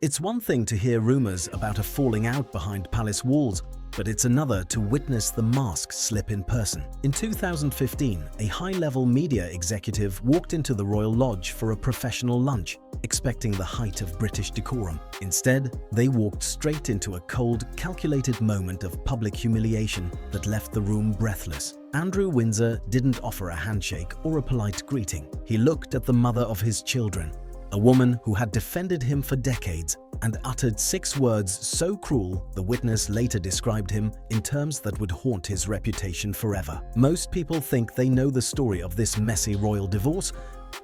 It's one thing to hear rumors about a falling out behind palace walls, but it's another to witness the mask slip in person. In 2015, a high-level media executive walked into the Royal Lodge for a professional lunch, expecting the height of British decorum. Instead, they walked straight into a cold, calculated moment of public humiliation that left the room breathless. Andrew Windsor didn't offer a handshake or a polite greeting. He looked at the mother of his children, a woman who had defended him for decades, and uttered 6 words so cruel the witness later described him in terms that would haunt his reputation forever. Most people think they know the story of this messy royal divorce,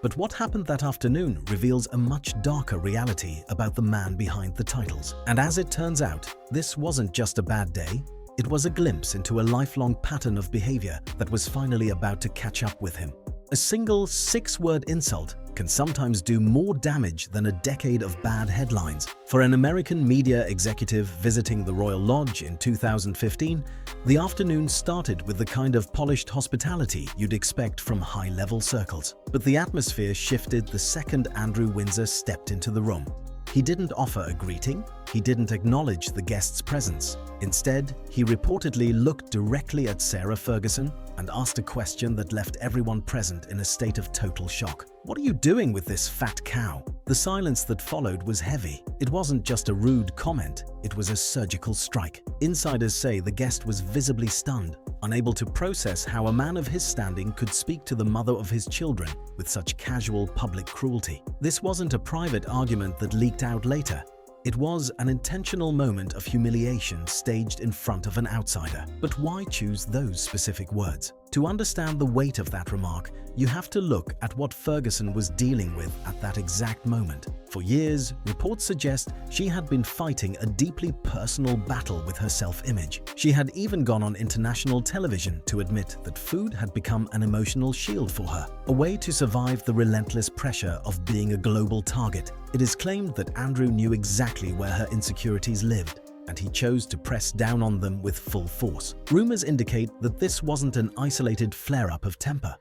but what happened that afternoon reveals a much darker reality about the man behind the titles. And as it turns out, this wasn't just a bad day. It was a glimpse into a lifelong pattern of behavior that was finally about to catch up with him. A single 6-word insult can sometimes do more damage than a decade of bad headlines. For an American media executive visiting the Royal Lodge in 2015, the afternoon started with the kind of polished hospitality you'd expect from high-level circles. But the atmosphere shifted the second Andrew Windsor stepped into the room. He didn't offer a greeting. He didn't acknowledge the guest's presence. Instead, he reportedly looked directly at Sarah Ferguson and asked a question that left everyone present in a state of total shock. "What are you doing with this fat cow?" The silence that followed was heavy. It wasn't just a rude comment, it was a surgical strike. Insiders say the guest was visibly stunned, unable to process how a man of his standing could speak to the mother of his children with such casual public cruelty. This wasn't a private argument that leaked out later. It was an intentional moment of humiliation staged in front of an outsider. But why choose those specific words? To understand the weight of that remark, you have to look at what Ferguson was dealing with at that exact moment. For years, reports suggest she had been fighting a deeply personal battle with her self-image. She had even gone on international television to admit that food had become an emotional shield for her, a way to survive the relentless pressure of being a global target. It is claimed that Andrew knew exactly where her insecurities lived, and he chose to press down on them with full force. Rumors indicate that this wasn't an isolated flare-up of temper.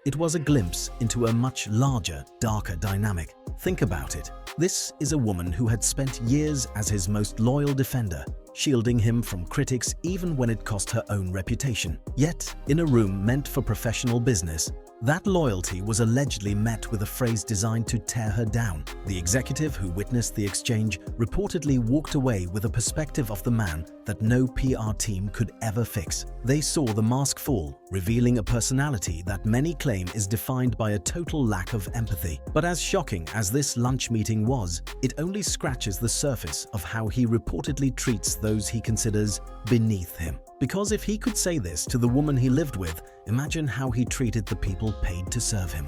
It was a glimpse into a much larger, darker dynamic. Think about it. This is a woman who had spent years as his most loyal defender, shielding him from critics even when it cost her own reputation. Yet, in a room meant for professional business, that loyalty was allegedly met with a phrase designed to tear her down. The executive who witnessed the exchange reportedly walked away with a perspective of the man that no PR team could ever fix. They saw the mask fall, revealing a personality that many claim is defined by a total lack of empathy. But as shocking as this lunch meeting was, it only scratches the surface of how he reportedly treats those he considers beneath him. Because if he could say this to the woman he lived with, imagine how he treated the people paid to serve him.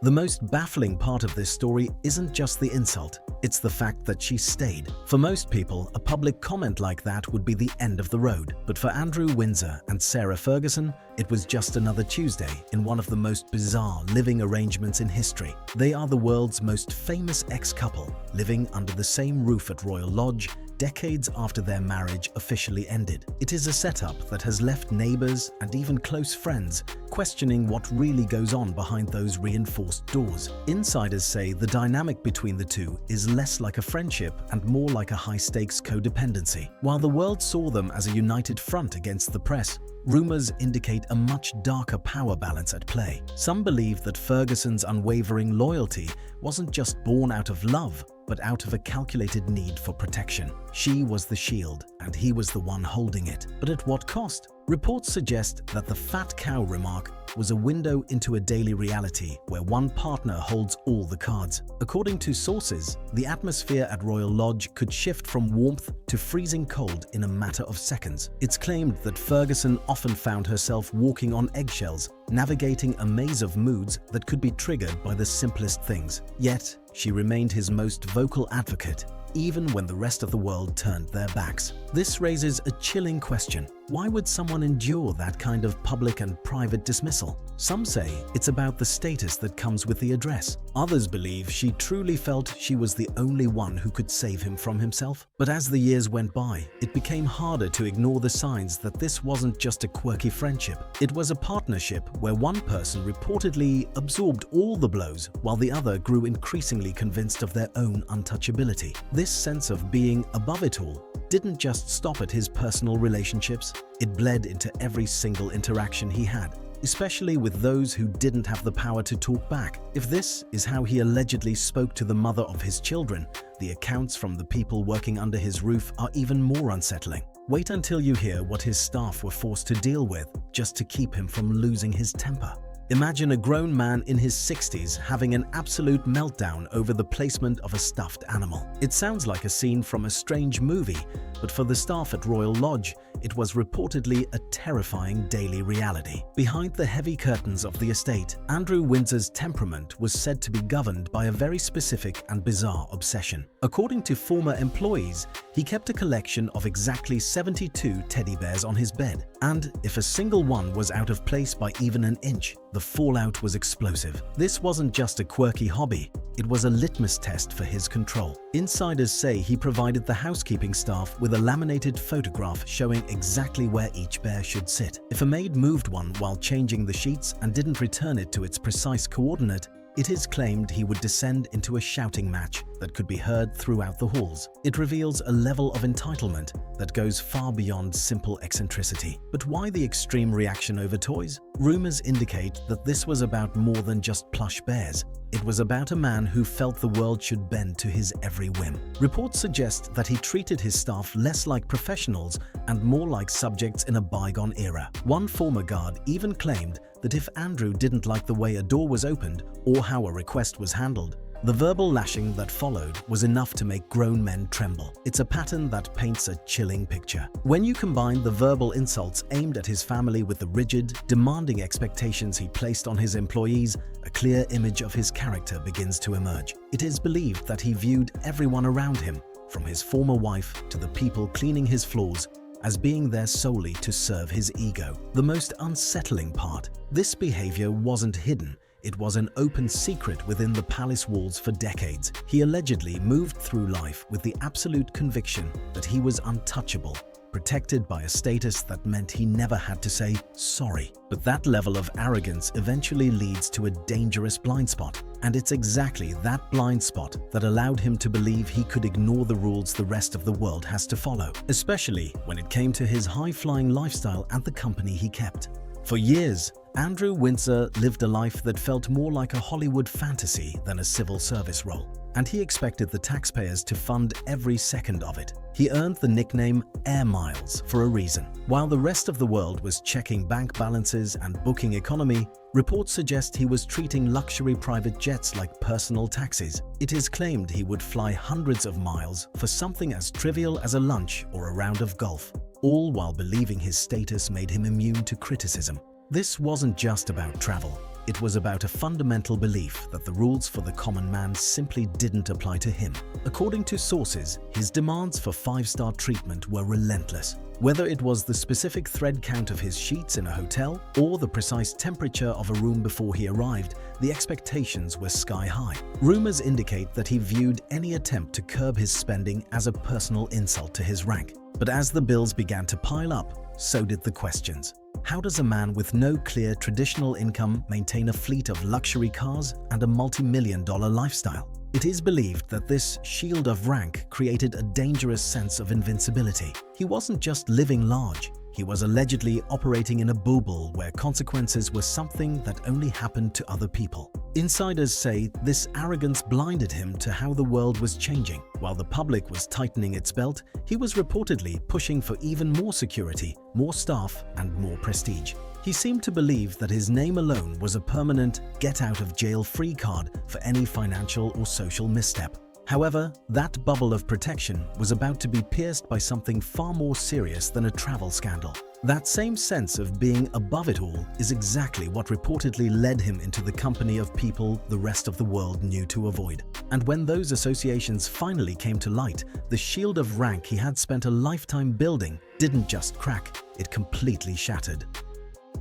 The most baffling part of this story isn't just the insult, it's the fact that she stayed. For most people, a public comment like that would be the end of the road. But for Andrew Windsor and Sarah Ferguson, it was just another Tuesday in one of the most bizarre living arrangements in history. They are the world's most famous ex-couple, living under the same roof at Royal Lodge, decades after their marriage officially ended. It is a setup that has left neighbors and even close friends questioning what really goes on behind those reinforced doors. Insiders say the dynamic between the two is less like a friendship and more like a high-stakes codependency. While the world saw them as a united front against the press, rumors indicate a much darker power balance at play. Some believe that Ferguson's unwavering loyalty wasn't just born out of love, but out of a calculated need for protection. She was the shield, and he was the one holding it. But at what cost? Reports suggest that the fat cow remark was a window into a daily reality where one partner holds all the cards. According to sources, the atmosphere at Royal Lodge could shift from warmth to freezing cold in a matter of seconds. It's claimed that Ferguson often found herself walking on eggshells, navigating a maze of moods that could be triggered by the simplest things. Yet, she remained his most vocal advocate, even when the rest of the world turned their backs. This raises a chilling question. Why would someone endure that kind of public and private dismissal? Some say it's about the status that comes with the address. Others believe she truly felt she was the only one who could save him from himself. But as the years went by, it became harder to ignore the signs that this wasn't just a quirky friendship. It was a partnership where one person reportedly absorbed all the blows while the other grew increasingly convinced of their own untouchability. This sense of being above it all didn't just stop at his personal relationships, it bled into every single interaction he had, especially with those who didn't have the power to talk back. If this is how he allegedly spoke to the mother of his children, the accounts from the people working under his roof are even more unsettling. Wait until you hear what his staff were forced to deal with just to keep him from losing his temper. Imagine a grown man in his 60s having an absolute meltdown over the placement of a stuffed animal. It sounds like a scene from a strange movie, but for the staff at Royal Lodge, it was reportedly a terrifying daily reality. Behind the heavy curtains of the estate, Andrew Windsor's temperament was said to be governed by a very specific and bizarre obsession. According to former employees, he kept a collection of exactly 72 teddy bears on his bed, and if a single one was out of place by even an inch, the fallout was explosive. This wasn't just a quirky hobby, it was a litmus test for his control. Insiders say he provided the housekeeping staff with a laminated photograph showing exactly where each bear should sit. If a maid moved one while changing the sheets and didn't return it to its precise coordinate, it is claimed he would descend into a shouting match that could be heard throughout the halls. It reveals a level of entitlement that goes far beyond simple eccentricity. But why the extreme reaction over toys? Rumors indicate that this was about more than just plush bears. It was about a man who felt the world should bend to his every whim. Reports suggest that he treated his staff less like professionals and more like subjects in a bygone era. One former guard even claimed that if Andrew didn't like the way a door was opened or how a request was handled, the verbal lashing that followed was enough to make grown men tremble. It's a pattern that paints a chilling picture. When you combine the verbal insults aimed at his family with the rigid, demanding expectations he placed on his employees, a clear image of his character begins to emerge. It is believed that he viewed everyone around him, from his former wife to the people cleaning his floors, as being there solely to serve his ego. The most unsettling part, this behavior wasn't hidden. It was an open secret within the palace walls for decades. He allegedly moved through life with the absolute conviction that he was untouchable, protected by a status that meant he never had to say sorry. But that level of arrogance eventually leads to a dangerous blind spot. And it's exactly that blind spot that allowed him to believe he could ignore the rules the rest of the world has to follow, especially when it came to his high-flying lifestyle and the company he kept. For years, Andrew Windsor lived a life that felt more like a Hollywood fantasy than a civil service role, and he expected the taxpayers to fund every second of it. He earned the nickname Air Miles for a reason. While the rest of the world was checking bank balances and booking economy, reports suggest he was treating luxury private jets like personal taxis. It is claimed he would fly hundreds of miles for something as trivial as a lunch or a round of golf, all while believing his status made him immune to criticism. This wasn't just about travel. It was about a fundamental belief that the rules for the common man simply didn't apply to him. According to sources, his demands for five-star treatment were relentless. Whether it was the specific thread count of his sheets in a hotel or the precise temperature of a room before he arrived, the expectations were sky-high. Rumors indicate that he viewed any attempt to curb his spending as a personal insult to his rank. But as the bills began to pile up, so did the questions. How does a man with no clear traditional income maintain a fleet of luxury cars and a multi-million-dollar lifestyle? It is believed that this shield of rank created a dangerous sense of invincibility. He wasn't just living large. He was allegedly operating in a bubble where consequences were something that only happened to other people. Insiders say this arrogance blinded him to how the world was changing. While the public was tightening its belt, he was reportedly pushing for even more security, more staff, and more prestige. He seemed to believe that his name alone was a permanent get-out-of-jail-free card for any financial or social misstep. However, that bubble of protection was about to be pierced by something far more serious than a travel scandal. That same sense of being above it all is exactly what reportedly led him into the company of people the rest of the world knew to avoid. And when those associations finally came to light, the shield of rank he had spent a lifetime building didn't just crack, it completely shattered.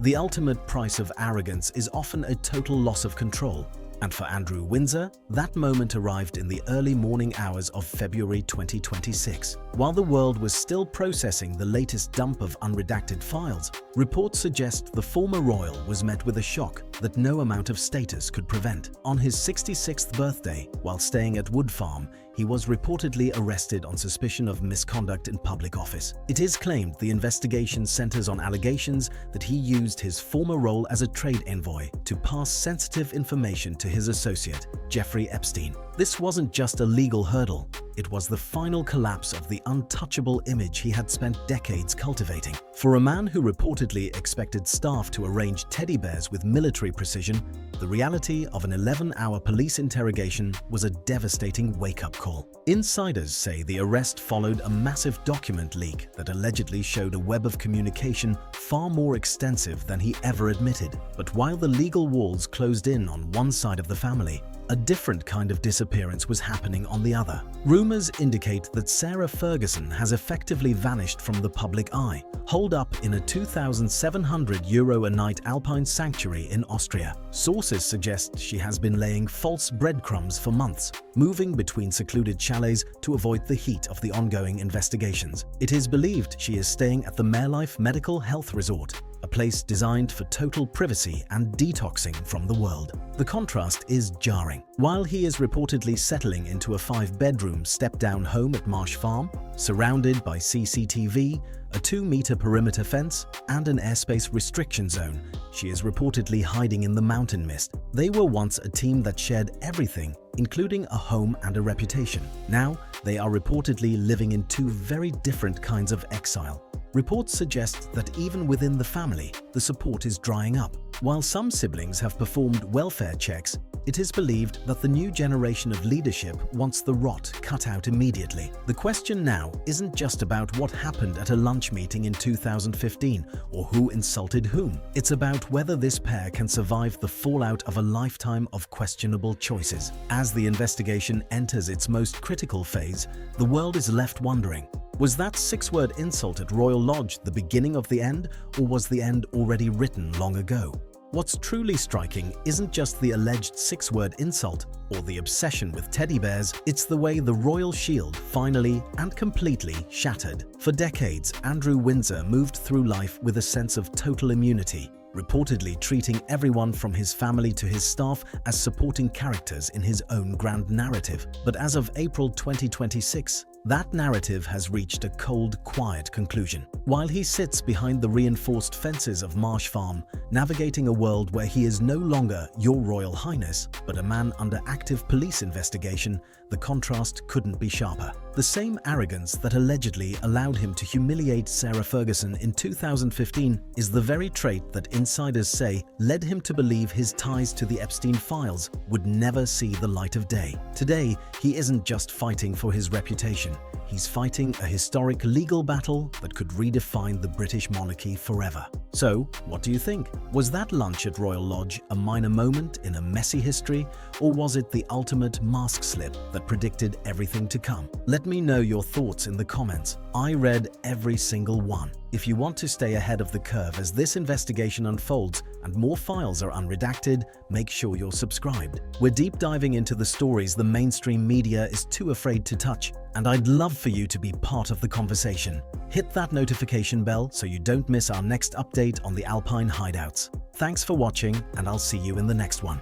The ultimate price of arrogance is often a total loss of control. And for Andrew Windsor, that moment arrived in the early morning hours of February 2026. While the world was still processing the latest dump of unredacted files, reports suggest the former royal was met with a shock that no amount of status could prevent. On his 66th birthday, while staying at Wood Farm, he was reportedly arrested on suspicion of misconduct in public office. It is claimed the investigation centers on allegations that he used his former role as a trade envoy to pass sensitive information to his associate, Jeffrey Epstein. This wasn't just a legal hurdle, it was the final collapse of the untouchable image he had spent decades cultivating. For a man who reportedly expected staff to arrange teddy bears with military precision, the reality of an 11-hour police interrogation was a devastating wake-up call. Insiders say the arrest followed a massive document leak that allegedly showed a web of communication far more extensive than he ever admitted. But while the legal walls closed in on one side of the family, a different kind of disappearance was happening on the other. Rumors indicate that Sarah Ferguson has effectively vanished from the public eye, holed up in a €2,700 a night alpine sanctuary in Austria. Sources suggest she has been laying false breadcrumbs for months, moving between secluded chalets to avoid the heat of the ongoing investigations. It is believed she is staying at the Mayerlife Medical Health Resort, a place designed for total privacy and detoxing from the world. The contrast is jarring. While he is reportedly settling into a 5-bedroom step-down home at Marsh Farm, surrounded by CCTV, a 2-meter perimeter fence, and an airspace restriction zone, she is reportedly hiding in the mountain mist. They were once a team that shared everything, including a home and a reputation. Now, they are reportedly living in 2 very different kinds of exile. Reports suggest that even within the family, the support is drying up. While some siblings have performed welfare checks, it is believed that the new generation of leadership wants the rot cut out immediately. The question now isn't just about what happened at a lunch meeting in 2015 or who insulted whom. It's about whether this pair can survive the fallout of a lifetime of questionable choices. As the investigation enters its most critical phase, the world is left wondering, was that 6-word insult at Royal Lodge the beginning of the end, or was the end already written long ago? What's truly striking isn't just the alleged 6-word insult or the obsession with teddy bears, it's the way the royal shield finally and completely shattered. For decades, Andrew Windsor moved through life with a sense of total immunity, reportedly treating everyone from his family to his staff as supporting characters in his own grand narrative. But as of April 2026, that narrative has reached a cold, quiet conclusion. While he sits behind the reinforced fences of Marsh Farm, navigating a world where he is no longer Your Royal Highness, but a man under active police investigation, the contrast couldn't be sharper. The same arrogance that allegedly allowed him to humiliate Sarah Ferguson in 2015 is the very trait that insiders say led him to believe his ties to the Epstein files would never see the light of day. Today, he isn't just fighting for his reputation. He's fighting a historic legal battle that could redefine the British monarchy forever. So, what do you think? Was that lunch at Royal Lodge a minor moment in a messy history, or was it the ultimate mask slip that predicted everything to come? Let me know your thoughts in the comments. I read every single one. If you want to stay ahead of the curve as this investigation unfolds and more files are unredacted, make sure you're subscribed. We're deep diving into the stories the mainstream media is too afraid to touch, and I'd love for you to be part of the conversation. Hit that notification bell so you don't miss our next update on the Alpine hideouts. Thanks for watching, and I'll see you in the next one.